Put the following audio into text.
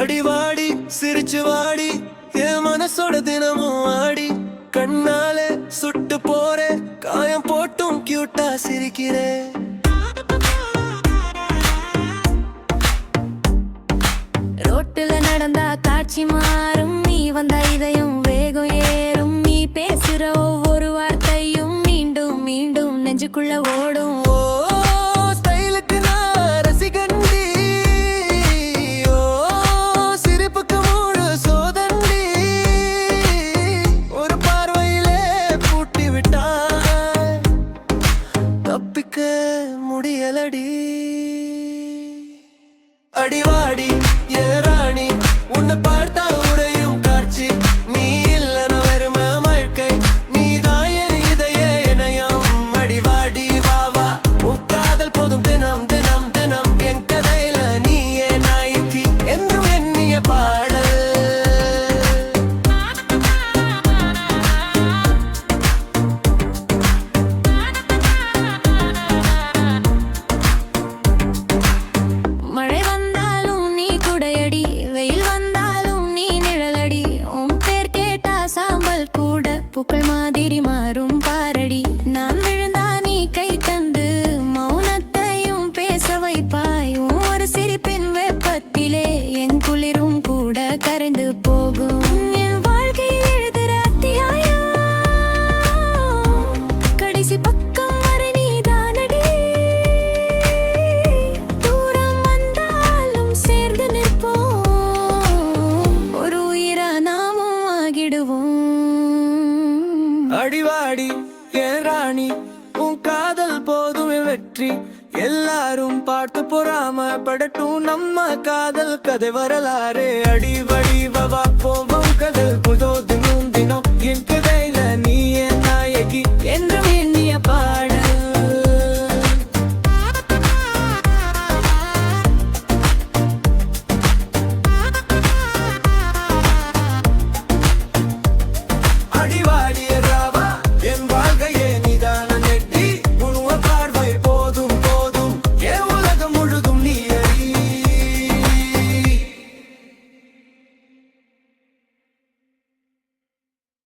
அடிவாடி சிரிச்சு வாடி என் மனசோட தினமும் ஆடி கண்ணாலே சுட்டு போறே காயம் போட்டும் கியூட்டா சிரிக்கிறே ரோட்டுல நடந்தா காட்சி மாறும் நீ வந்த இதயம் வேகம் ஏறும் நீ பேசுற ஒவ்வொரு வார்த்தையும் மீண்டும் மீண்டும் நெஞ்சுக்குள்ள ஓடும் ஓ ஸ்டைலுக்கு நான் ரசிகண்டி ஓ சிரிப்புக்கு முழு சோதண்டி ஒரு பார்வையிலே பூட்டி விட்டாய் தப்பிக்க முடியலடி அடிவாடி ஏ ராணி உன்னை பார்த்தா உடையும் காட்சி நீ இல்லன வெறும வாழ்க்கை நீ தான் என் இதய இணையம் அடிவாடி வா வா உன் காதல் போதும் தினம் தினம் தினம் என் கதையில நீயே நாயகி என்றும் எண்ணிய பாடல் மழை வந்தாலும் நீ குடையடி வெயில் வந்தாலும் நீ நிழலடி உன் பேர் கேட்டா சாம்பல் கூட பூக்கள் மாதிரி மாறும் பாரடி நான் விழுந்தா நீ கை தந்து மௌனத்தையும் பேச வைப்பாய் உன் ஒரு சிரிப்பின் வெப்பத்திலே என் குளிரும் கூட கரைந்து போகும் என் வாழ்க்கையில் எழுதுற அத்தியாயம் கடைசி பக்கம் வரை நீதானடி தூரம் வந்தாலும் சேர்ந்து நிற்போம் ஒரு உயிரா நாமும் ஆகிடுவோம் அடிவாடி என் ராணி உன் காதல் போதுமே வெற்றி எல்லாரும் பார்த்து பொறாம படட்டும் நம்ம காதல் கதை வரலாறு அடி